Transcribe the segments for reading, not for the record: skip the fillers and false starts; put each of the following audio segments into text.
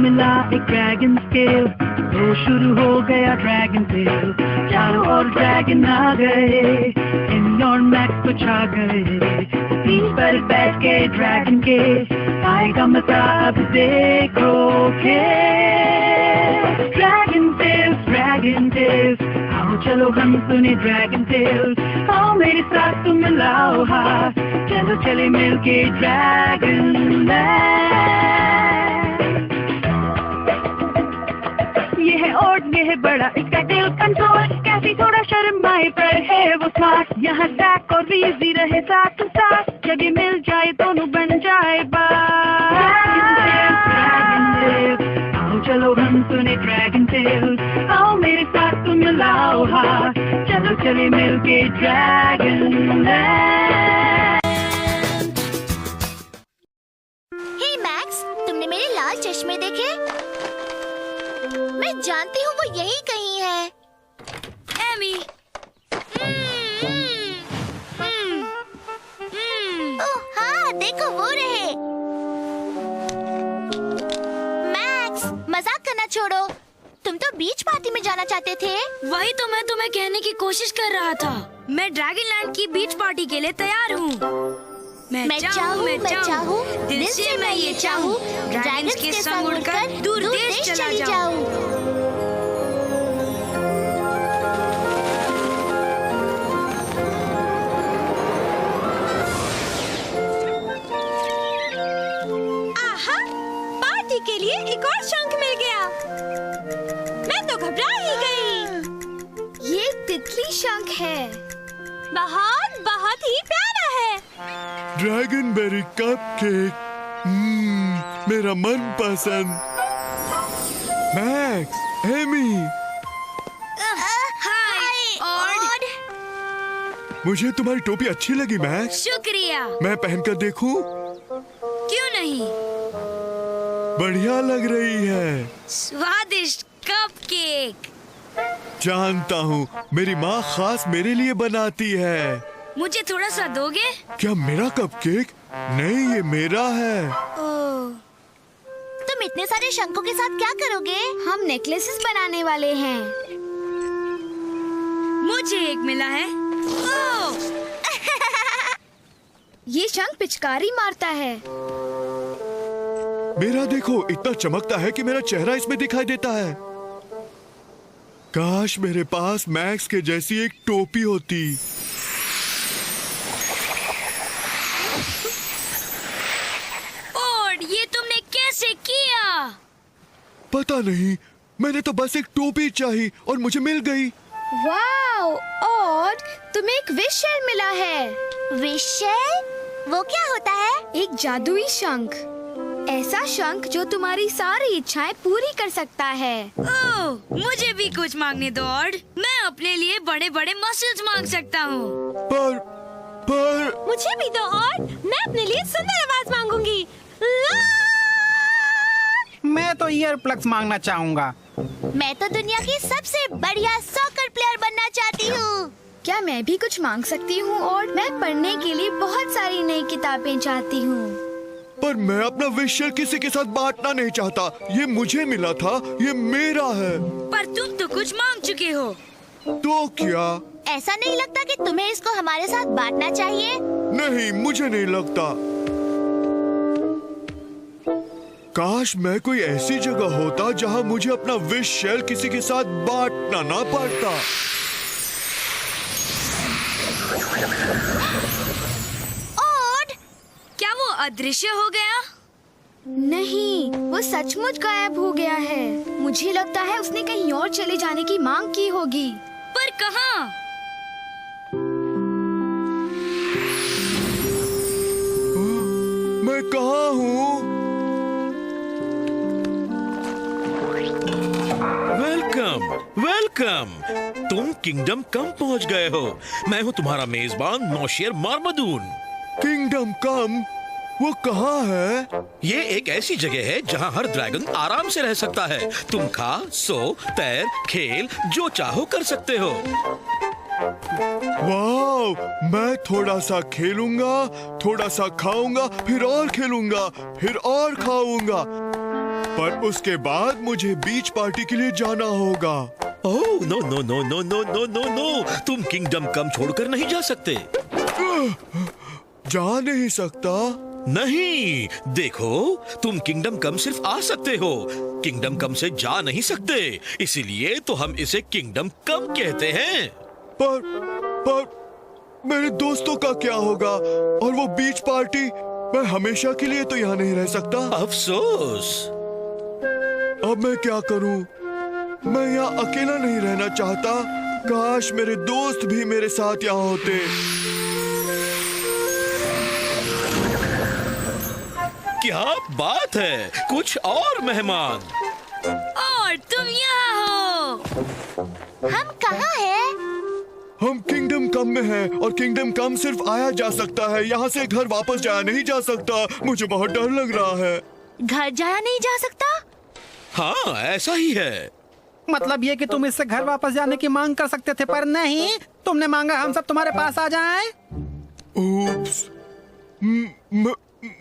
मिला एक dragon scale, तो शुरू हो गया ड्रैगन टेल। चारों ओर ड्रैगन आ गए, एमी और मैक्स तो छा गए। तीन पर बैठ के ड्रैगन के आएगा मजा, अब देखो ड्रैगन टेल्स। आओ चलो हम सुने ड्रैगन टेल्स, आओ मेरे साथ तुम मिलाओ हाथ, चलो चले मिलके ड्रैगन लैंड। ये है और ये है बड़ा इसका टेल कंट्रोल, कैसी थोड़ा शर्माए पर है वो स्मार्ट। यहाँ टैक और वीजी रहे साथ साथ, जब ये मिल जाए दोनों बन जाए बात। आओ चलो हम सुने ड्रैगन टेल्स, आओ मेरे साथ तुम मिलाओ हाथ, चलो चले मिलके ड्रैगन लैंड। हे मैक्स, तुमने मेरे लाल चश्मे देखे? मैं जानती हूँ वो यही कहीं है। एमी। ओह हाँ, देखो वो रहे। मैक्स, मजाक करना छोड़ो, तुम तो बीच पार्टी में जाना चाहते थे। वही तो मैं तुम्हें कहने की कोशिश कर रहा था। मैं ड्रैगन लैंड की बीच पार्टी के लिए तैयार हूँ। मैं चाहूँ, दिल से मैं ये चाहूँ, ड्रैगन्स के संग उड़कर दूर देश चला जाऊँ। पार्टी के लिए एक और शंख मिल गया। मैं तो घबरा ही गई। ये तितली शंख है। बहुत बहुत ही प्यारा है। ड्रैगन बेरी कपकेक, मेरा मनपसंद। मैक्स, एमी, हाय ऑड। मुझे तुम्हारी टोपी अच्छी लगी मैक्स। शुक्रिया। मैं पहनकर देखूं? क्यों नहीं, बढ़िया लग रही है। स्वादिष्ट कपकेक। जानता हूँ, मेरी माँ खास मेरे लिए बनाती है। मुझे थोड़ा सा दोगे? क्या मेरा कपकेक? नहीं, ये मेरा है। ओह, तुम इतने सारे शंखों के साथ क्या करोगे? हम नेकलेसेस बनाने वाले हैं। मुझे एक मिला है। ओह, ये शंख पिचकारी मारता है। मेरा देखो, इतना चमकता है कि मेरा चेहरा इसमें दिखाई देता है। काश मेरे पास मैक्स के जैसी एक टोपी होती। ऑड, ये तुमने कैसे किया? पता नहीं, मैंने तो बस एक टोपी चाहिए और मुझे मिल गई। वाओ, ऑड, तुम्हें एक विश शेल मिला है। Wish shell? वो क्या होता है? एक जादुई शंख, ऐसा शंख जो तुम्हारी सारी इच्छाएं पूरी कर सकता है। ओह, मुझे भी कुछ मांगने दो ऑड। मैं अपने लिए बड़े बड़े मसल्स मांग सकता हूँ। पर मुझे भी दो ऑड, मैं अपने लिए सुंदर आवाज मांगूंगी। मैं तो ईयर प्लग्स मांगना चाहूँगा। मैं तो दुनिया की सबसे बढ़िया सॉकर प्लेयर बनना चाहती हूँ। क्या मैं भी कुछ मांग सकती हूँ? और मैं पढ़ने के लिए बहुत सारी नई किताबें चाहती हूँ। पर मैं अपना विश शेल किसी के साथ बांटना नहीं चाहता। ये मुझे मिला था, ये मेरा है। पर तुम तो कुछ मांग चुके हो। तो क्या? ऐसा नहीं लगता कि तुम्हें इसको हमारे साथ बांटना चाहिए? नहीं, मुझे नहीं लगता। काश मैं कोई ऐसी जगह होता जहां मुझे अपना विश शेल किसी के साथ बांटना ना पड़ता। ऑड, क्या वो अदृश्य हो गया? नहीं, वो सचमुच गायब हो गया है। मुझे लगता है उसने कहीं और चले जाने की मांग की होगी। पर कहाँ? मैं कहाँ हूँ? वेलकम वेलकम, तुम किंगडम कम पहुंच गए हो। मैं हूँ तुम्हारा मेजबान नौशेर मार्मदून। किंगडम कम? वो कहाँ है? ये एक ऐसी जगह है जहाँ हर ड्रैगन आराम से रह सकता है। तुम खा, सो, तैर, खेल, जो चाहो कर सकते हो। वाह, मैं थोड़ा सा खेलूंगा, थोड़ा सा खाऊंगा, फिर और खेलूंगा, फिर और खाऊंगा। पर उसके बाद मुझे बीच पार्टी के लिए जाना होगा। Oh no no no no no no no no, तुम किंगडम कम छोड़कर नहीं जा सकते। जा नहीं सकता? नहीं, देखो तुम किंगडम कम सिर्फ आ सकते हो, किंगडम कम से जा नहीं सकते, इसीलिए तो हम इसे किंगडम कम कहते हैं। पर मेरे दोस्तों का क्या होगा? और वो बीच पार्टी? मैं हमेशा के लिए तो यहाँ नहीं रह सकता। अफसोस। अब मैं क्या करूँ? मैं यहाँ अकेला नहीं रहना चाहता। काश मेरे दोस्त भी मेरे साथ यहाँ होते। क्या बात है, कुछ और मेहमान। और तुम यहाँ हो। हम कहाँ हैं? हम किंगडम कम में हैं और किंगडम कम सिर्फ आया जा सकता है, यहाँ से घर वापस जाया नहीं जा सकता। मुझे बहुत डर लग रहा है। घर जाया नहीं जा सकता? हाँ ऐसा ही है। मतलब ये कि तुम इससे घर वापस जाने की मांग कर सकते थे, पर नहीं, तुमने मांगा हम सब तुम्हारे पास आ जाएं। उप्स,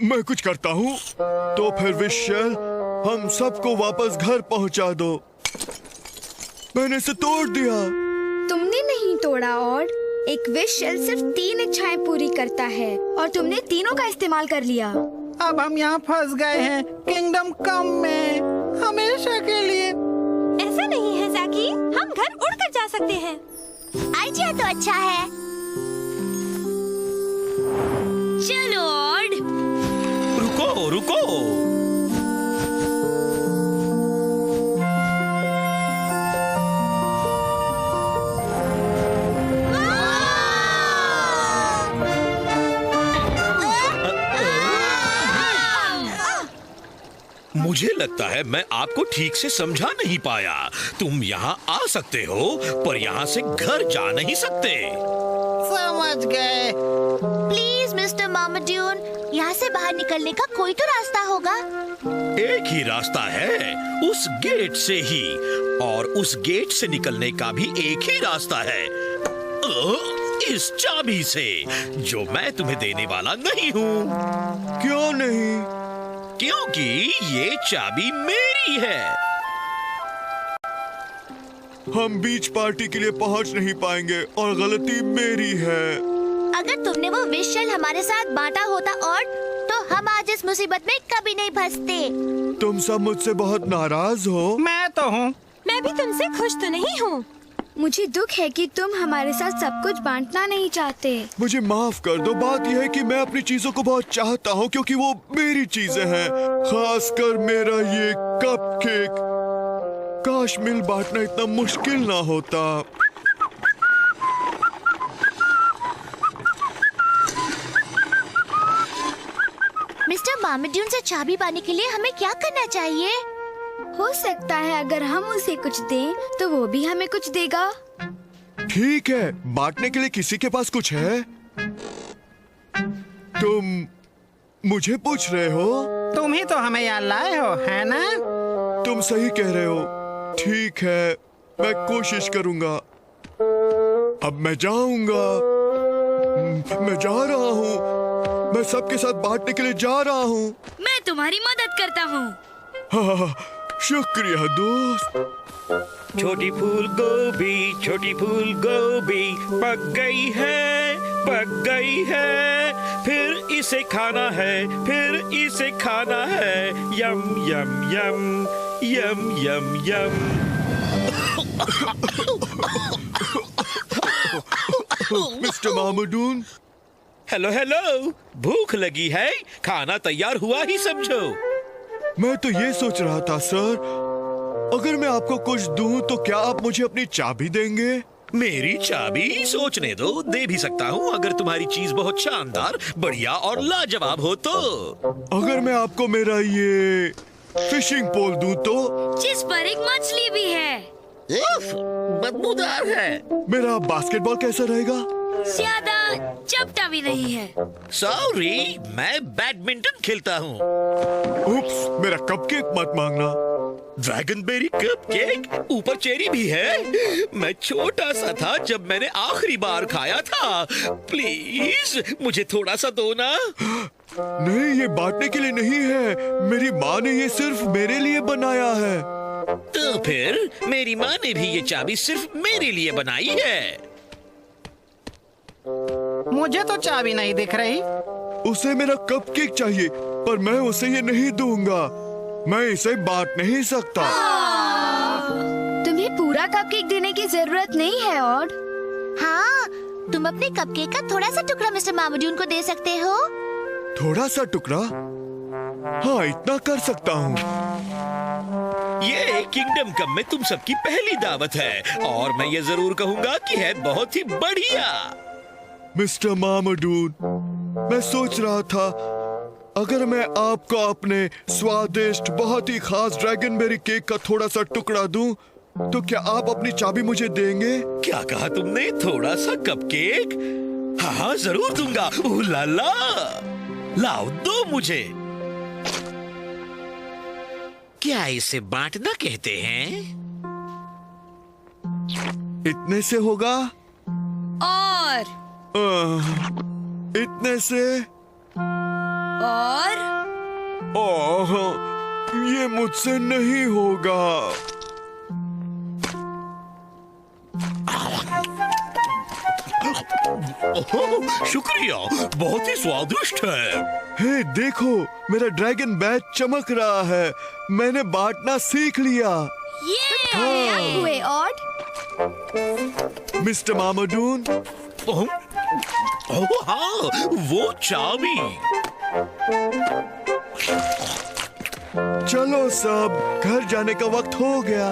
मैं कुछ करता हूँ। तो फिर विशेल, हम सबको वापस घर पहुँचा दो। मैंने इसे तोड़ दिया। तुमने नहीं तोड़ा। और एक विश शेल सिर्फ 3 इच्छाएं पूरी करता है और तुमने तीनों का इस्तेमाल कर लिया। अब हम यहाँ फंस गए हैं किंगडम कम में, हमेशा के लिए। ऐसा नहीं है ज़ैकी, हम घर उड़कर जा सकते हैं। आइडिया तो अच्छा है। चलो ऑड। रुको रुको, मुझे लगता है मैं आपको ठीक से समझा नहीं पाया। तुम यहाँ आ सकते हो पर यहाँ से घर जा नहीं सकते। समझ गए। प्लीज मिस्टर मामाड्यून, यहाँ से बाहर निकलने का कोई तो रास्ता होगा। एक ही रास्ता है, उस गेट से ही, और उस गेट से निकलने का भी एक ही रास्ता है, इस चाबी से, जो मैं तुम्हें देने वाला नहीं हूँ। क्यों नहीं? क्योंकि ये चाबी मेरी है। हम बीच पार्टी के लिए पहुंच नहीं पाएंगे और गलती मेरी है। अगर तुमने वो विश शेल हमारे साथ बांटा होता और तो हम आज इस मुसीबत में कभी नहीं फंसते। तुम सब मुझसे बहुत नाराज हो। मैं तो हूँ। मैं भी तुमसे खुश तो नहीं हूँ। मुझे दुख है कि तुम हमारे साथ सब कुछ बांटना नहीं चाहते। मुझे माफ कर दो। बात यह है कि मैं अपनी चीजों को बहुत चाहता हूँ क्योंकि वो मेरी चीजें हैं, खासकर मेरा ये कपकेक। काश मिल बांटना इतना मुश्किल ना होता। मिस्टर मामाड्यून से चाबी पाने के लिए हमें क्या करना चाहिए? हो सकता है अगर हम उसे कुछ दें तो वो भी हमें कुछ देगा। ठीक है, बांटने के लिए किसी के पास कुछ है? तुम मुझे पूछ रहे हो? तुम ही तो हमें यहाँ लाए हो, है ना? तुम सही कह रहे हो। ठीक है, मैं कोशिश करूंगा। अब मैं जाऊंगा। मैं जा रहा हूँ। मैं सबके साथ बांटने के लिए जा रहा हूँ। मैं तुम्हारी मदद करता हूँ। हाँ, शुक्रिया दोस्त। छोटी फूल गोभी, छोटी फूल गोभी पक गई है, पक गई है, फिर इसे खाना है, फिर इसे खाना है, यम यम यम यम यम यम। मिस्टर मामाडून। हेलो हेलो, भूख लगी है, खाना तैयार हुआ ही समझो। मैं तो ये सोच रहा था सर, अगर मैं आपको कुछ दूं तो क्या आप मुझे अपनी चाबी देंगे? मेरी चाबी? सोचने दो, दे भी सकता हूँ अगर तुम्हारी चीज बहुत शानदार, बढ़िया और लाजवाब हो तो। अगर मैं आपको मेरा ये फिशिंग पोल दूं तो? जिस पर एक मछली भी है। बदबूदार है। मेरा बास्केटबॉल कैसा रहेगा? ज्यादा चपटा भी नहीं है। सॉरी, मैं बैडमिंटन खेलता हूँ। उप्स, मेरा कपकेक मत मांगना। ड्रैगनबेरी कपकेक, ऊपर चेरी भी है। मैं छोटा सा था जब मैंने आखिरी बार खाया था। प्लीज मुझे थोड़ा सा दो ना। नहीं, ये बांटने के लिए नहीं है। मेरी माँ ने ये सिर्फ मेरे लिए बनाया है। तो फिर मेरी माँ ने भी ये चाबी सिर्फ मेरे लिए बनाई है। मुझे तो चाबी नहीं दिख रही। उसे मेरा कपकेक चाहिए, पर मैं उसे ये नहीं दूंगा। मैं इसे बांट नहीं सकता। तुम्हें पूरा कपकेक देने की जरूरत नहीं है ऑड। हाँ, तुम अपने कपकेक का थोड़ा सा टुकड़ा मिस्टर मामूडून को दे सकते हो। थोड़ा सा टुकड़ा? हाँ, इतना कर सकता हूँ। ये किंगडम कम में तुम सबकी पहली दावत है और मैं ये जरूर कहूँगा कि है बहुत ही बढ़िया। मिस्टर मामूडून, मैं सोच रहा था अगर मैं आपको अपने स्वादिष्ट बहुत ही खास ड्रैगनबेरी केक का थोड़ा सा टुकड़ा दूं, तो क्या आप अपनी चाबी मुझे देंगे? क्या कहा तुमने? थोड़ा सा कपकेक? हाँ हाँ जरूर दूंगा। ओह ला ला, लाओ दो मुझे। क्या इसे बांटना कहते हैं? इतने से होगा? और इतने से? और ओह, ये मुझसे नहीं होगा। ओह, शुक्रिया, बहुत ही स्वादिष्ट है। हे देखो, मेरा ड्रैगन बैच चमक रहा है। मैंने बांटना सीख लिया। कामयाब हुए ऑड। मिस्टर मामूडून, ओह, ओह हाँ, वो चाबी। चलो सब, घर जाने का वक्त हो गया।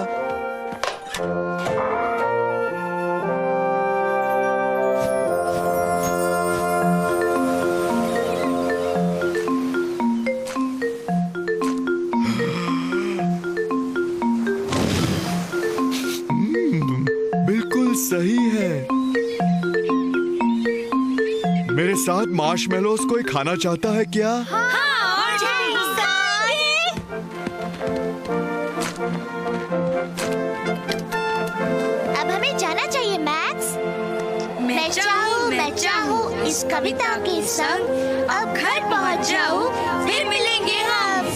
बिल्कुल सही है। मेरे साथ मार्शमेलोस कोई खाना चाहता है क्या? अब हमें जाना चाहिए मैक्स। मैं चाहूँ इस कविता के संग अब घर पहुँच जाऊँ, फिर मिलेंगे हम।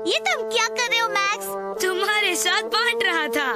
ये तुम क्या कर रहे हो मैक्स? तुम्हारे साथ बांट रहा था।